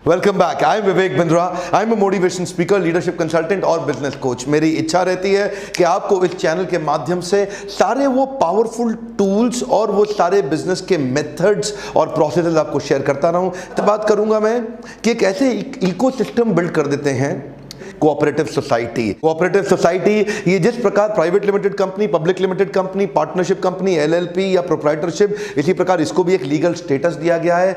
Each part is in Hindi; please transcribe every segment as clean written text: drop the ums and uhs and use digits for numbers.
Welcome back. I am Vivek Bindra. I am a motivation speaker, leadership consultant और बिजनेस कोच। मेरी इच्छा रहती है कि आपको इस चैनल के माध्यम से सारे वो पावरफुल टूल्स और वो सारे बिजनेस के मेथड्स और प्रोसेसेस आपको शेयर करता रहूं। तो बात करूंगा मैं कि एक ऐसे इकोसिस्टम बिल्ड कर देते हैं कोऑपरेटिव सोसाइटी। कोऑपरेटिव सोसाइटी ये जिस प्रकार private limited company, public limited company, partnership company, LLP या प्रोप्राइटरशिप, इसी प्रकार इसको भी एक लीगल स्टेटस दिया गया है।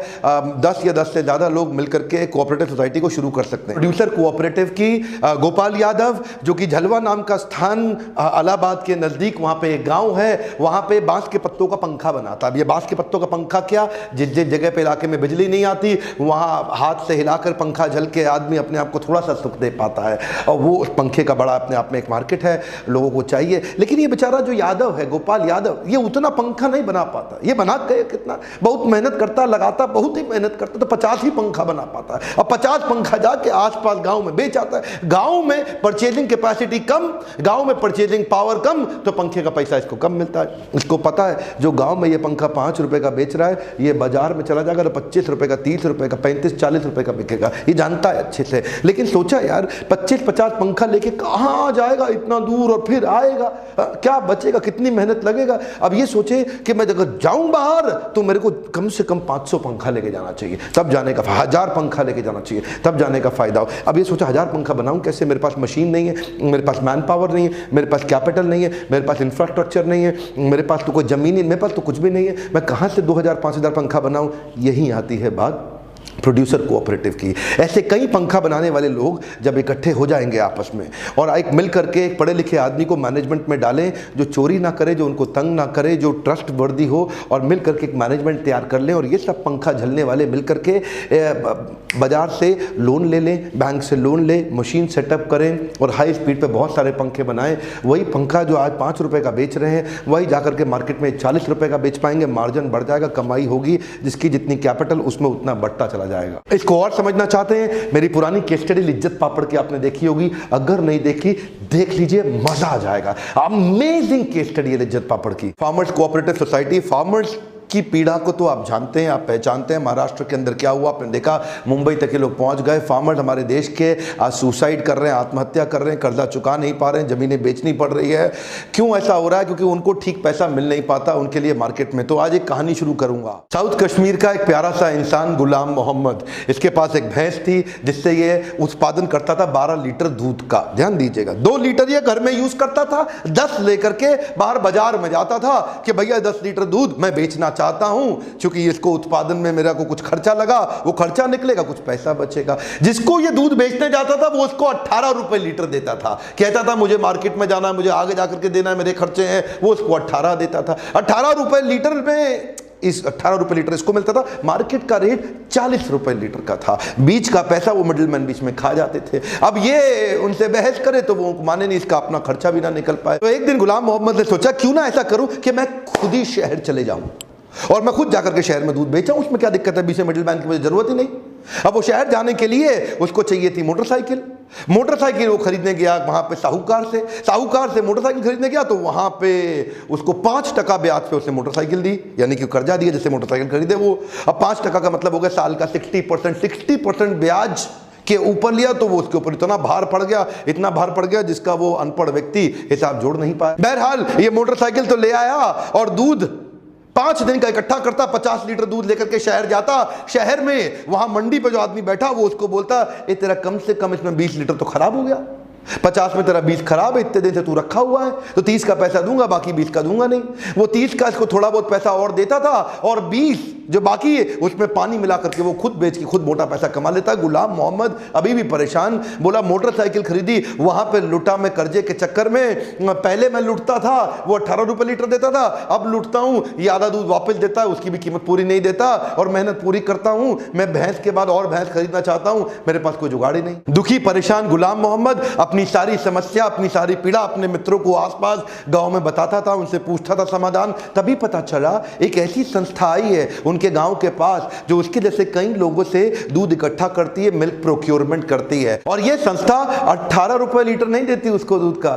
10 या 10 से ज्यादा लोग मिलकर के कोऑपरेटिव सोसाइटी को शुरू कर सकते हैं। प्रोड्यूसर कोऑपरेटिव की गोपाल यादव, जो कि झलवा नाम का स्थान इलाहाबाद के नजदीक वहां पे एक गांव है, वहां पे बांस के पत्तों का पंखा बनाता। अब ये बांस के पत्तों का पंखा क्या, जिस जिस जगह पे इलाके में बिजली नहीं आती वहां हाथ से हिलाकर पंखा झल के आदमी अपने आप को थोड़ा सा सुख दे पाता है, और वो उस पंखे का बड़ा अपने आप में एक मार्केट है, लोगों को चाहिए। लेकिन ये बेचारा जो यादव है, गोपाल यादव, ये उतना पंखा नहीं बना पाता। ये बना के कितना बहुत मेहनत करता, लगाता, बहुत ही मेहनत करता, तो 50 ही पंखा बना पाता है। और 50 पंखा जाके आसपास गांव में बेच आता है। गांव में परचेजिंग कैपेसिटी कम, गांव में परचेजिंग पावर कम, तो पंखे का पैसा इसको कम मिलता है। इसको पता है जो गांव में ये पंखा 5 रुपए का बेच रहा है, ये बाजार में चला जाएगा तो 25 रुपए का, 30 रुपए का, 35-40 रुपए का बिकेगा। ये जानता है अच्छे से। लेकिन सोचा यार 25-50 पंखा लेके कहां जाएगा इतना दूर, और फिर आएगा क्या बचेगा, कितनी मेहनत लगेगा। अब ये सोचे कि मैं अगर जाऊं बाहर तो मेरे को कम से कम 500 पंखा लेके जाना चाहिए, तब जाने का 1000 पंखा लेके जाना चाहिए, तब जाने का फायदा हो। अब ये सोचा 1000 पंखा बनाऊं कैसे, मेरे पास मशीन नहीं है, मेरे पास मैन पावर नहीं है, मेरे पास कैपिटल नहीं है, मेरे पास इंफ्रास्ट्रक्चर नहीं है, मेरे पास तो कोई जमीन नहीं, मेरे पास तो कुछ भी नहीं है, मैं कहां से 2000-5000 पंखा बनाऊं। यही आती है बात प्रोड्यूसर कोऑपरेटिव की। ऐसे कई पंखा बनाने वाले लोग जब इकट्ठे हो जाएंगे आपस में और एक मिल करके एक पढ़े लिखे आदमी को मैनेजमेंट में डालें, जो चोरी ना करे, जो उनको तंग ना करे, जो ट्रस्ट वर्दी हो, और मिल करके एक मैनेजमेंट तैयार कर लें, और ये सब पंखा झलने वाले मिल करके बाजार से लोन ले लें, बैंक से लोन लें, मशीन सेटअप करें और हाई स्पीड पे बहुत सारे पंखे बनाएं। वही पंखा जो आज 5 रुपए का बेच रहे हैं, वही जाकर के मार्केट में 40 रुपए का बेच पाएंगे। मार्जिन बढ़ जाएगा, कमाई होगी, जिसकी जितनी कैपिटल उसमें उतना बढ़ता चला जाएगा। इसको और समझना चाहते हैं, मेरी पुरानी केस स्टडी लिज्जत पापड़ की आपने देखी होगी, अगर नहीं देखी देख लीजिए, मजा आ जाएगा। अमेजिंग केस स्टडी है लिज्जत पापड़ की। Farmers cooperative society. फार्मर्स की पीड़ा को तो आप जानते हैं, आप पहचानते हैं। महाराष्ट्र के अंदर क्या हुआ आपने देखा, मुंबई तक के लोग पहुंच गए। फार्मर्स हमारे देश के आज सुसाइड कर रहे हैं, आत्महत्या कर रहे हैं, कर्जा चुका नहीं पा रहे हैं, जमीनें बेचनी पड़ रही है। क्यों ऐसा हो रहा है? क्योंकि उनको ठीक पैसा मिल नहीं पाता उनके लिए मार्केट में। तो आज एक कहानी शुरू करूंगा। साउथ कश्मीर का एक प्यारा सा इंसान गुलाम मोहम्मद, इसके पास एक भैंस थी जिससे ये उत्पादन करता था 12 लीटर दूध का। ध्यान दीजिएगा, 2 लीटर ये घर में यूज करता था, 10 लेकर के बाहर बाजार में जाता था कि भैया 10 लीटर दूध मैं बेचना चाहता हूं, क्योंकि इसको उत्पादन में मेरा को कुछ खर्चा लगा, वो खर्चा निकलेगा, कुछ पैसा बचेगा। जिसको ये दूध बेचने जाता था वो उसको 18 रुपए लीटर देता था। कहता था मुझे मार्केट में जाना है, मुझे आगे जाकर के देना है, मेरे खर्चे हैं, वो उसको 18 देता था। 18 रुपए लीटर में इस 18 रुपए लीटर इसको मिलता था। मार्केट का रेट 40 रुपए लीटर का था। बीच का पैसा वो मिडिलमैन बीच में खा जाते थे। अब ये उनसे बहस करे तो वो माने नहीं, इसका अपना खर्चा भी ना निकल पाए। तो एक दिन गुलाम मोहम्मद ने सोचा क्यों ना ऐसा करूं कि मैं खुद ही शहर चले जाऊं और मैं खुद जाकर के शहर में दूध बेचा। उसमें क्या दिक्कत है, बीच में मिडिल मैन की मुझे जरूरत ही नहीं। अब वो शहर जाने के लिए उसको चाहिए थी मोटरसाइकिल। मोटरसाइकिल वो खरीदने गया वहां पे साहूकार से मोटरसाइकिल खरीदने गया, तो वहां पे उसको 5% ब्याज पे उसने मोटरसाइकिल दी, यानी कि कर्जा दिया जिससे मोटरसाइकिल खरीदे वो। अब 5% का मतलब हो गया साल का 60% ब्याज के ऊपर लिया, तो वो उसके ऊपर इतना भार पड़ गया जिसका वो अनपढ़ व्यक्ति हिसाब जोड़ नहीं पाया। बहरहाल ये मोटरसाइकिल तो ले आया और दूध 5 दिन का इकट्ठा करता, 50 लीटर दूध लेकर के शहर जाता। शहर में वहां मंडी पे जो आदमी बैठा वो उसको बोलता, ये तेरा कम से कम इसमें 20 लीटर तो खराब हो गया, 50 में तेरा 20 खराब है, इतने दिन से तू रखा हुआ है, तो 30 का पैसा दूंगा, बाकी 20 का दूंगा नहीं। वो 30 का इसको थोड़ा बहुत पैसा और देता था, और 20 जो बाकी है उसमें पानी मिला करके वो खुद बेच के खुद मोटा पैसा कमा लेता। गुलाम मोहम्मद अभी भी परेशान, बोला मोटरसाइकिल खरीदी, वहां पे लुटा मैं कर्जे के चक्कर में। पहले मैं लुटता था, वो 18 रुपए लीटर देता था, अब लुटता हूं, ये आधा दूध वापस देता है, उसकी भी कीमत पूरी नहीं देता, और मेहनत पूरी करता हूं। मैं भैंस के बाद और भैंस खरीदना चाहता हूं, मेरे पास कोई जुगाड़ ही नहीं। दुखी परेशान गुलाम मोहम्मद अपनी सारी समस्या, अपनी सारी पीड़ा अपने मित्रों को आसपास गांव में बताता था, उनसे पूछता था समाधान। तभी पता चला एक ऐसी संस्था आई है, उनके गांव के पास, जो उसके जैसे कई लोगों से दूध इकट्ठा करती है, मिल्क प्रोक्योरमेंट करती है। और यह संस्था 18 रुपए लीटर नहीं देती उसको दूध का,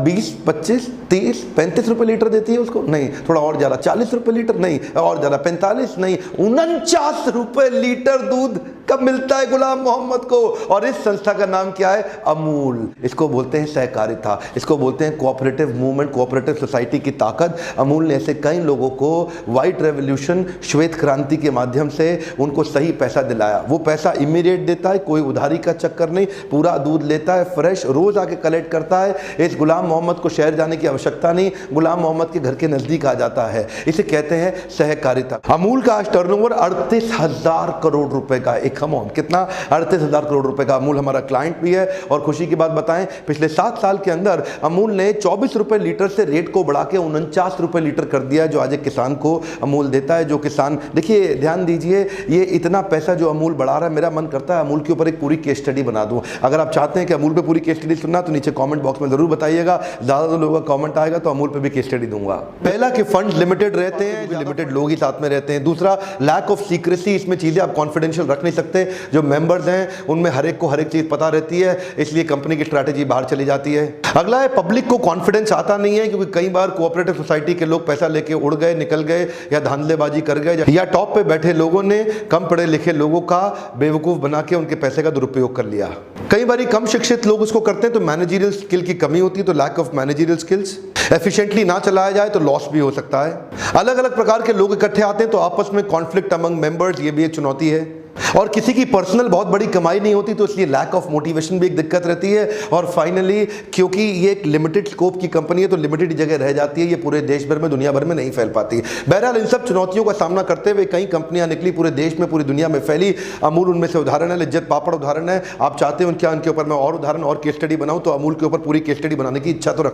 20, 25, 30, 35 रुपए लीटर देती है उसको, नहीं थोड़ा और ज्यादा, 40 रुपए लीटर नहीं, और ज्यादा 45 नहीं, 49 रुपए लीटर दूध कब मिलता है गुलाम मोहम्मद को। और इस संस्था का नाम क्या है? अमूल। इसको बोलते हैं सहकारिता, इसको बोलते हैं कोऑपरेटिव मूवमेंट, कोऑपरेटिव सोसाइटी की ताकत। अमूल ने ऐसे कई लोगों को व्हाइट रेवोल्यूशन, श्वेत क्रांति के माध्यम से उनको सही पैसा दिलाया। वो पैसा इमीडिएट देता है, कोई उधारी का चक्कर नहीं, पूरा दूध लेता है फ्रेश, रोज आके कलेक्ट करता है। इस गुलाम मोहम्मद को शहर जाने की आवश्यकता नहीं, गुलाम मोहम्मद के घर के नजदीक आ जाता है। इसे कहते हैं सहकारिता। अमूल का आज टर्नओवर 38,000 करोड़ रुपए का, एक कमॉन कितना, 38,000 करोड़ रुपए का। अमूल हमारा क्लाइंट भी है। और खुशी की बात बताएं, पिछले 7 साल के अंदर अमूल ने 24 रुपए लीटर से रेट को बढ़ा के 49 रुपए लीटर कर दिया, जो आज एक किसान को अमूल देता है। जो किसान, देखिए ध्यान दीजिए, ये इतना पैसा जो अमूल बढ़ा रहा है, मेरा मन करता है अमूल के ऊपर एक पूरी केस स्टडी बना दूं। अगर आप चाहते हैं कि अमूल पे पूरी केस स्टडी सुनना तो नीचे कमेंट बॉक्स में जरूर बताइएगा, ज्यादा लोगों का कमेंट आएगा तो अमूल पे भी केस स्टडी दूंगा। पहला कि फंड लिमिटेड रहते हैं, जो लिमिटेड लोग ही साथ में रहते हैं। दूसरा, लैक ऑफ सीक्रेसी, इसमें चीजें आप कॉन्फिडेंशियल रख नहीं सकते। जो मेंबर्स हैं उनमें हर एक को हर एक चीज पता रहती है, इसलिए कंपनी की स्ट्रैटेजी बाहर चली जाती है। अगला है, पब्लिक को कॉन्फिडेंस आता नहीं है, क्योंकि कई बार कोऑपरेटिव सोसाइटी के लोग पैसा लेके उड़ गए, निकल गए, या धांधलेबाजी कर गए, या टॉप पे बैठे लोगों ने कम पढ़े लिखे लोगों का बेवकूफ बना के उनके पैसे का दुरुपयोग कर लिया। कई बार कम शिक्षित लोग उसको करते हैं तो मैनेजरियल स्किल की कमी होती है, तो lack of managerial skills. Efficiently ना चलाया जाए तो लॉस भी हो सकता है। अलग अलग प्रकार के लोग इकट्ठे आते हैं तो आपस में कॉन्फ्लिक्ट अमंग मेंबर्स, ये भी एक चुनौती है। और किसी की पर्सनल बहुत बड़ी कमाई नहीं होती, तो इसलिए लैक ऑफ मोटिवेशन भी एक दिक्कत रहती है। और फाइनली, क्योंकि ये एक लिमिटेड स्कोप की कंपनी है तो लिमिटेड जगह रह जाती है, ये पूरे देश भर में, दुनिया भर में नहीं फैल पाती। बहरहाल, इन सब चुनौतियों का सामना करते हुए कई कंपनियां निकली, पूरे देश में, पूरी दुनिया में फैली। अमूल उनमें से उदाहरण है, लिज्जत पापड़ उदाहरण है। आप चाहते हो क्या उनके ऊपर मैं और उदाहरण और केस स्टडी बनाऊं, तो अमूल के ऊपर पूरी केस स्टडी बनाने की इच्छा तो